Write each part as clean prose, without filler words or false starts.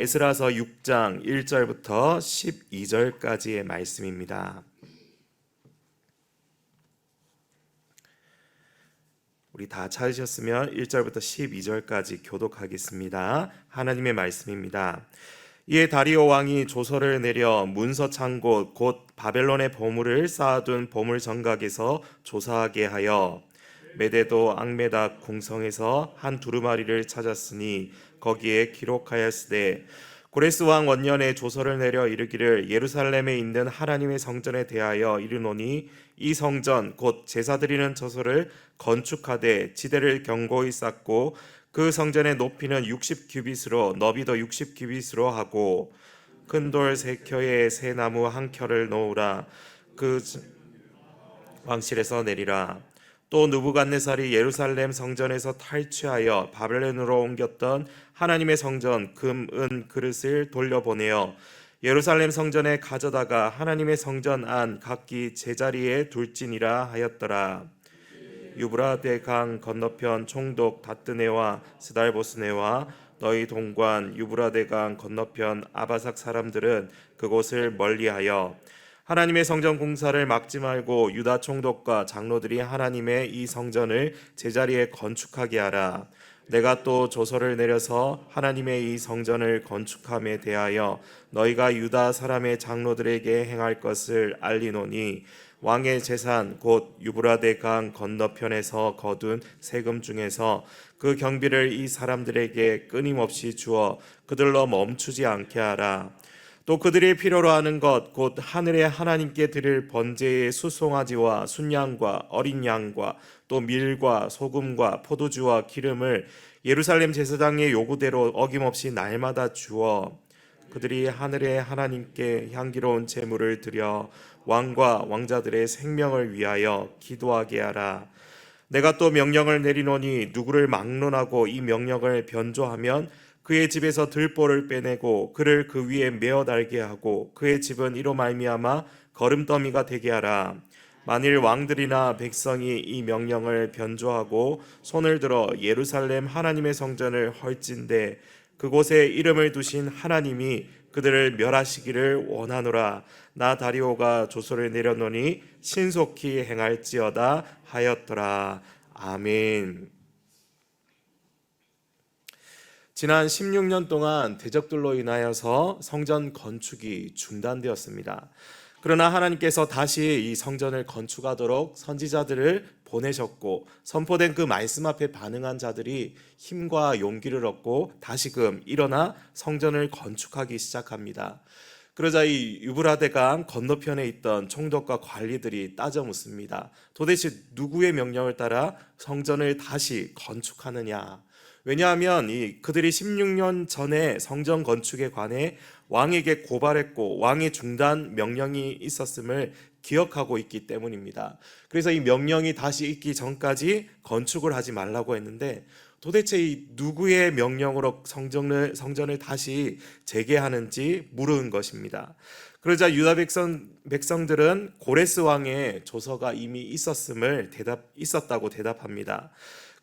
에스라서 6장 1절부터 12절까지의 말씀입니다. 우리 다 찾으셨으면 1절부터 12절까지 교독하겠습니다. 하나님의 말씀입니다. 이에 다리오 왕이 조서를 내려 문서 창고 곧 바벨론의 보물을 쌓아둔 보물 정각에서 조사하게 하여 메데도 앙메닥 궁성에서 한 두루마리를 찾았으니 거기에 기록하였으되 고레스 왕 원년에 조서를 내려 이르기를 예루살렘에 있는 하나님의 성전에 대하여 이르노니 이 성전 곧 제사 드리는 처소를 건축하되 지대를 견고히 쌓고 그 성전의 높이는 60규빗으로 너비도 60규빗으로 하고 큰 돌 3켜에 새 나무 1켜를 놓으라. 그 왕실에서 내리라. 또 느부갓네살이 예루살렘 성전에서 탈취하여 바벨론으로 옮겼던 하나님의 성전 금, 은 그릇을 돌려보내어 예루살렘 성전에 가져다가 하나님의 성전 안 각기 제자리에 둘지니라 하였더라. 유브라데 강 건너편 총독 다뜨네와 스달보스네와 너희 동관 유브라데 강 건너편 아바삭 사람들은 그곳을 멀리하여 하나님의 성전 공사를 막지 말고 유다 총독과 장로들이 하나님의 이 성전을 제자리에 건축하게 하라. 내가 또 조서를 내려서 하나님의 이 성전을 건축함에 대하여 너희가 유다 사람의 장로들에게 행할 것을 알리노니 왕의 재산 곧 유브라데 강 건너편에서 거둔 세금 중에서 그 경비를 이 사람들에게 끊임없이 주어 그들로 멈추지 않게 하라. 또 그들이 필요로 하는 것 곧 하늘의 하나님께 드릴 번제의 수송아지와 순양과 어린 양과 또 밀과 소금과 포도주와 기름을 예루살렘 제사장의 요구대로 어김없이 날마다 주어 그들이 하늘의 하나님께 향기로운 제물을 드려 왕과 왕자들의 생명을 위하여 기도하게 하라. 내가 또 명령을 내리노니 누구를 막론하고 이 명령을 변조하면 그의 집에서 들보를 빼내고 그를 그 위에 메어 달게 하고 그의 집은 이로 말미암아 거름더미가 되게 하라. 만일 왕들이나 백성이 이 명령을 변조하고 손을 들어 예루살렘 하나님의 성전을 헐진대 그곳에 이름을 두신 하나님이 그들을 멸하시기를 원하노라. 나 다리오가 조서를 내려노니 신속히 행할지어다 하였더라. 아멘. 지난 16년 동안 대적들로 인하여서 성전 건축이 중단되었습니다. 그러나 하나님께서 다시 이 성전을 건축하도록 선지자들을 보내셨고 선포된 그 말씀 앞에 반응한 자들이 힘과 용기를 얻고 다시금 일어나 성전을 건축하기 시작합니다. 그러자 이 유브라데 강 건너편에 있던 총독과 관리들이 따져 묻습니다. 도대체 누구의 명령을 따라 성전을 다시 건축하느냐? 왜냐하면 그들이 16년 전에 성전 건축에 관해 왕에게 고발했고 왕의 중단 명령이 있었음을 기억하고 있기 때문입니다. 그래서 이 명령이 다시 있기 전까지 건축을 하지 말라고 했는데 도대체 이 누구의 명령으로 성전을 다시 재개하는지 물은 것입니다. 그러자 유다 백성들은 고레스 왕의 조서가 이미 있었다고 대답합니다.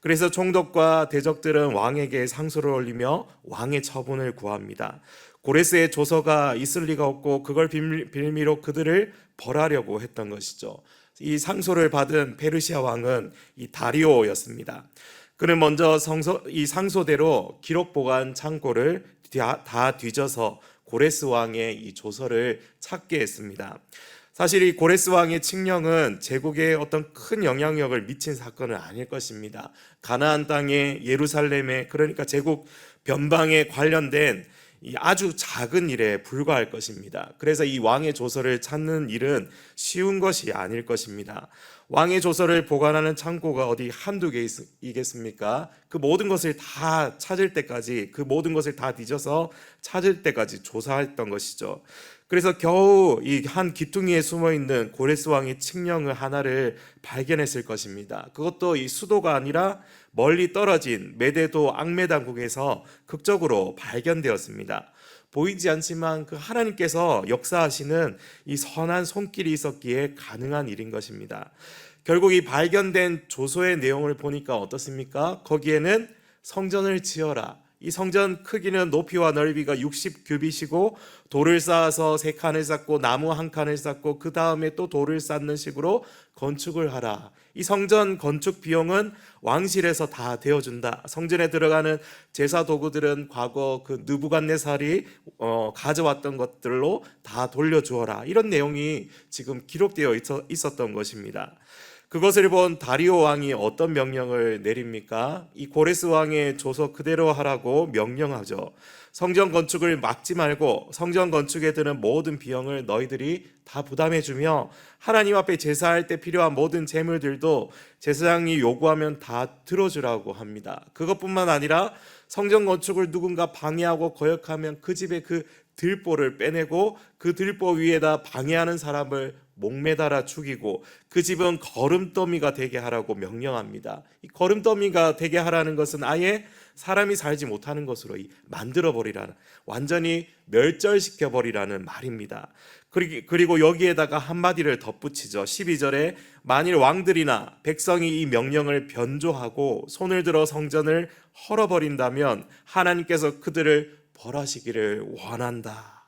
그래서 총독과 대적들은 왕에게 상소를 올리며 왕의 처분을 구합니다. 고레스의 조서가 있을 리가 없고 그걸 빌미로 그들을 벌하려고 했던 것이죠. 이 상소를 받은 페르시아 왕은 이 다리오였습니다. 그는 먼저 이 상소대로 기록 보관 창고를 다 뒤져서 고레스 왕의 이 조서를 찾게 했습니다. 사실 이 고레스 왕의 칙령은 제국에 어떤 큰 영향력을 미친 사건은 아닐 것입니다. 가나안 땅에 예루살렘에 그러니까 제국 변방에 관련된 이 아주 작은 일에 불과할 것입니다. 그래서 이 왕의 조서를 찾는 일은 쉬운 것이 아닐 것입니다. 왕의 조서를 보관하는 창고가 어디 한두 개이겠습니까? 그 모든 것을 다 찾을 때까지 그 모든 것을 다 뒤져서 찾을 때까지 조사했던 것이죠. 그래서 겨우 이 한 기퉁이에 숨어있는 고레스 왕의 칙령을 하나를 발견했을 것입니다. 그것도 이 수도가 아니라 멀리 떨어진 메데도 앙메당국에서 극적으로 발견되었습니다. 보이지 않지만 그 하나님께서 역사하시는 이 선한 손길이 있었기에 가능한 일인 것입니다. 결국 이 발견된 조서의 내용을 보니까 어떻습니까? 거기에는 성전을 지어라, 이 성전 크기는 높이와 넓이가 60규빗이고 돌을 쌓아서 3칸을 쌓고 나무 1칸을 쌓고 그 다음에 또 돌을 쌓는 식으로 건축을 하라. 이 성전 건축 비용은 왕실에서 다 되어준다. 성전에 들어가는 제사 도구들은 과거 그 느부갓네살이 가져왔던 것들로 다 돌려주어라. 이런 내용이 지금 기록되어 있었던 것입니다. 그것을 본 다리오 왕이 어떤 명령을 내립니까? 이 고레스 왕의 조서 그대로 하라고 명령하죠. 성전 건축을 막지 말고 성전 건축에 드는 모든 비용을 너희들이 다 부담해주며 하나님 앞에 제사할 때 필요한 모든 제물들도 제사장이 요구하면 다 들어주라고 합니다. 그것뿐만 아니라 성전 건축을 누군가 방해하고 거역하면 그 집에 그 들보를 빼내고 그 들보 위에다 방해하는 사람을 목매달아 죽이고 그 집은 거름더미가 되게 하라고 명령합니다. 이 거름더미가 되게 하라는 것은 아예 사람이 살지 못하는 것으로 만들어 버리라는, 완전히 멸절시켜 버리라는 말입니다. 그리고 여기에다가 한마디를 덧붙이죠. 12절에 만일 왕들이나 백성이 이 명령을 변조하고 손을 들어 성전을 헐어버린다면 하나님께서 그들을 벌하시기를 원한다.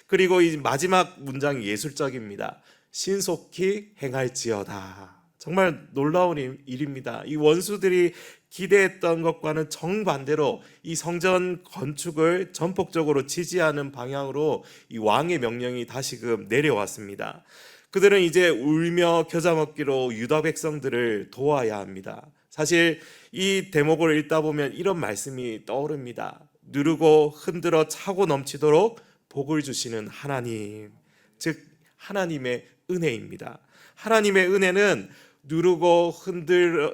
그리고 이 마지막 문장이 예술적입니다. 신속히 행할지어다. 정말 놀라운 일입니다. 이 원수들이 기대했던 것과는 정반대로 이 성전 건축을 전폭적으로 지지하는 방향으로 이 왕의 명령이 다시금 내려왔습니다. 그들은 이제 울며 겨자 먹기로 유다 백성들을 도와야 합니다. 사실 이 대목을 읽다 보면 이런 말씀이 떠오릅니다. 누르고 흔들어 차고 넘치도록 복을 주시는 하나님, 즉 하나님의 은혜입니다. 하나님의 은혜는 누르고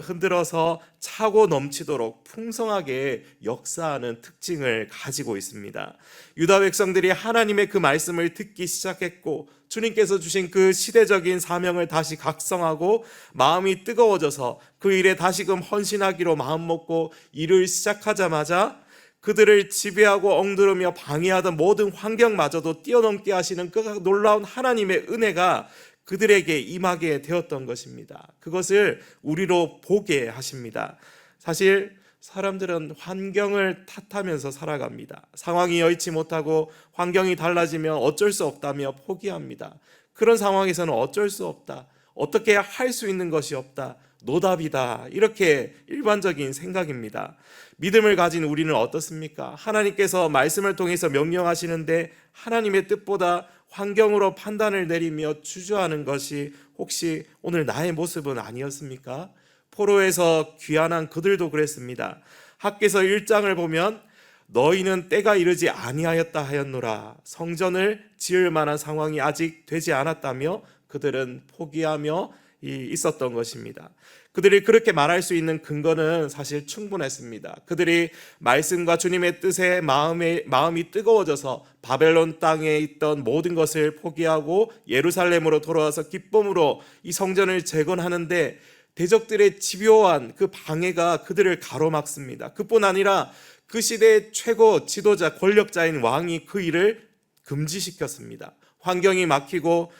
흔들어서 차고 넘치도록 풍성하게 역사하는 특징을 가지고 있습니다. 유다 백성들이 하나님의 그 말씀을 듣기 시작했고 주님께서 주신 그 시대적인 사명을 다시 각성하고 마음이 뜨거워져서 그 일에 다시금 헌신하기로 마음먹고 일을 시작하자마자 그들을 지배하고 엉두르며 방해하던 모든 환경마저도 뛰어넘게 하시는 그 놀라운 하나님의 은혜가 그들에게 임하게 되었던 것입니다. 그것을 우리로 보게 하십니다. 사실 사람들은 환경을 탓하면서 살아갑니다. 상황이 여의치 못하고 환경이 달라지면 어쩔 수 없다며 포기합니다. 그런 상황에서는 어쩔 수 없다, 어떻게 할 수 있는 것이 없다, 노답이다, 이렇게 일반적인 생각입니다. 믿음을 가진 우리는 어떻습니까? 하나님께서 말씀을 통해서 명령하시는데 하나님의 뜻보다 환경으로 판단을 내리며 주저하는 것이 혹시 오늘 나의 모습은 아니었습니까? 포로에서 귀환한 그들도 그랬습니다. 학개서 1장을 보면 너희는 때가 이르지 아니하였다 하였노라. 성전을 지을 만한 상황이 아직 되지 않았다며 그들은 포기하며 있었던 것입니다. 그들이 그렇게 말할 수 있는 근거는 사실 충분했습니다. 그들이 말씀과 주님의 뜻에 마음이 뜨거워져서 바벨론 땅에 있던 모든 것을 포기하고 예루살렘으로 돌아와서 기쁨으로 이 성전을 재건하는데 대적들의 집요한 그 방해가 그들을 가로막습니다. 그뿐 아니라 그 시대의 최고 지도자, 권력자인 왕이 그 일을 금지시켰습니다. 환경이 막히고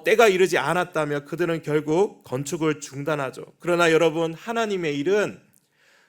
때가 이르지 않았다며 그들은 결국 건축을 중단하죠. 그러나 여러분, 하나님의 일은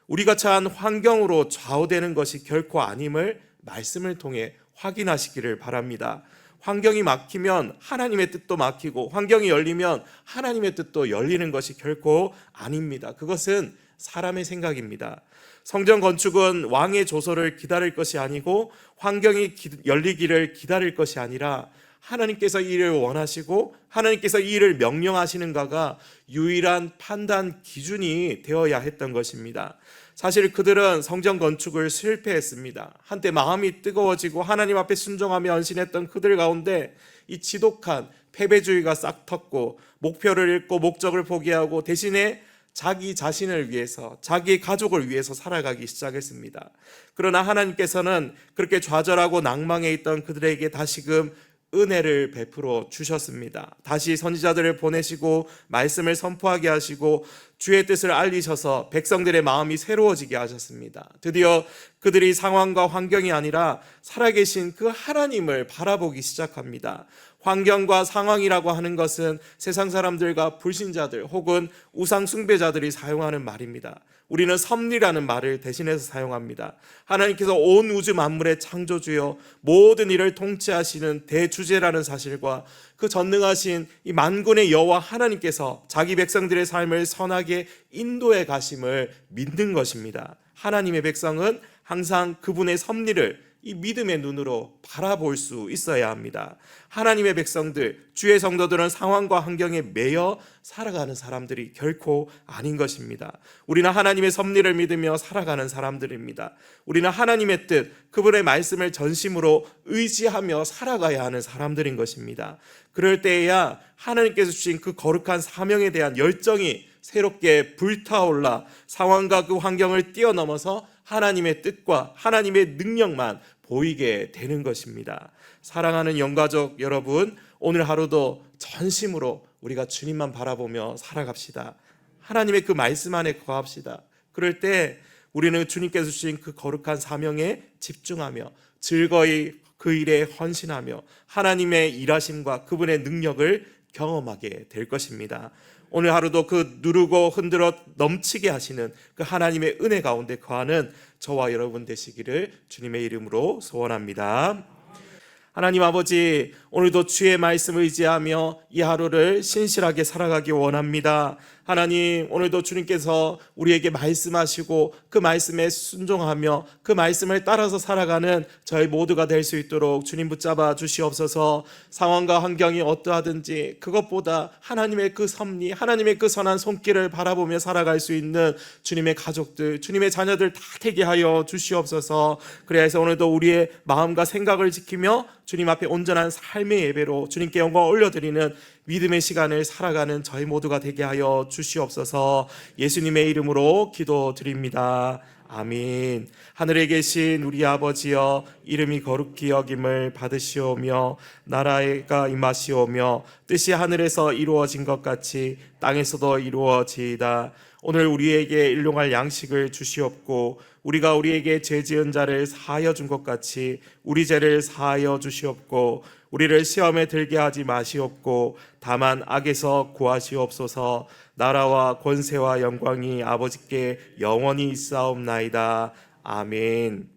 우리가 처한 환경으로 좌우되는 것이 결코 아님을 말씀을 통해 확인하시기를 바랍니다. 환경이 막히면 하나님의 뜻도 막히고 환경이 열리면 하나님의 뜻도 열리는 것이 결코 아닙니다. 그것은 사람의 생각입니다. 성전 건축은 왕의 조서를 기다릴 것이 아니고 환경이 열리기를 기다릴 것이 아니라 하나님께서 이 일을 원하시고 하나님께서 이 일을 명령하시는가가 유일한 판단 기준이 되어야 했던 것입니다. 사실 그들은 성전 건축을 실패했습니다. 한때 마음이 뜨거워지고 하나님 앞에 순종하며 헌신했던 그들 가운데 이 지독한 패배주의가 싹 텄고 목표를 잃고 목적을 포기하고 대신에 자기 자신을 위해서, 자기 가족을 위해서 살아가기 시작했습니다. 그러나 하나님께서는 그렇게 좌절하고 낭망해 있던 그들에게 다시금 은혜를 베풀어 주셨습니다. 다시 선지자들을 보내시고 말씀을 선포하게 하시고 주의 뜻을 알리셔서 백성들의 마음이 새로워지게 하셨습니다. 드디어 그들이 상황과 환경이 아니라 살아계신 그 하나님을 바라보기 시작합니다. 환경과 상황이라고 하는 것은 세상 사람들과 불신자들 혹은 우상 숭배자들이 사용하는 말입니다. 우리는 섭리라는 말을 대신해서 사용합니다. 하나님께서 온 우주 만물의 창조주여 모든 일을 통치하시는 대주제라는 사실과 그 전능하신 이 만군의 여호와 하나님께서 자기 백성들의 삶을 선하게 인도해 가심을 믿는 것입니다. 하나님의 백성은 항상 그분의 섭리를 이 믿음의 눈으로 바라볼 수 있어야 합니다. 하나님의 백성들, 주의 성도들은 상황과 환경에 매여 살아가는 사람들이 결코 아닌 것입니다. 우리는 하나님의 섭리를 믿으며 살아가는 사람들입니다. 우리는 하나님의 뜻, 그분의 말씀을 전심으로 의지하며 살아가야 하는 사람들인 것입니다. 그럴 때에야 하나님께서 주신 그 거룩한 사명에 대한 열정이 새롭게 불타올라 상황과 그 환경을 뛰어넘어서 하나님의 뜻과 하나님의 능력만 보이게 되는 것입니다. 사랑하는 영가족 여러분, 오늘 하루도 전심으로 우리가 주님만 바라보며 살아갑시다. 하나님의 그 말씀 안에 거합시다. 그럴 때 우리는 주님께서 주신 그 거룩한 사명에 집중하며 즐거이 그 일에 헌신하며 하나님의 일하심과 그분의 능력을 경험하게 될 것입니다. 오늘 하루도 그 누르고 흔들어 넘치게 하시는 그 하나님의 은혜 가운데 거하는 저와 여러분 되시기를 주님의 이름으로 소원합니다. 하나님 아버지, 오늘도 주의 말씀을 의지하며 이 하루를 신실하게 살아가기 원합니다. 하나님, 오늘도 주님께서 우리에게 말씀하시고 그 말씀에 순종하며 그 말씀을 따라서 살아가는 저희 모두가 될 수 있도록 주님 붙잡아 주시옵소서. 상황과 환경이 어떠하든지 그것보다 하나님의 그 섭리, 하나님의 그 선한 손길을 바라보며 살아갈 수 있는 주님의 가족들, 주님의 자녀들 다 되게 하여 주시옵소서. 그래서 오늘도 우리의 마음과 생각을 지키며 주님 앞에 온전한 삶의 예배로 주님께 영광 올려드리는 믿음의 시간을 살아가는 저희 모두가 되게 하여 주시옵소서. 예수님의 이름으로 기도드립니다. 아멘. 하늘에 계신 우리 아버지여, 이름이 거룩히 여김을 받으시오며 나라가 임하시오며 뜻이 하늘에서 이루어진 것 같이 땅에서도 이루어지이다. 오늘 우리에게 일용할 양식을 주시옵고 우리가 우리에게 죄 지은 자를 사하여 준 것 같이 우리 죄를 사하여 주시옵고 우리를 시험에 들게 하지 마시옵고 다만 악에서 구하시옵소서. 나라와 권세와 영광이 아버지께 영원히 있사옵나이다. 아멘.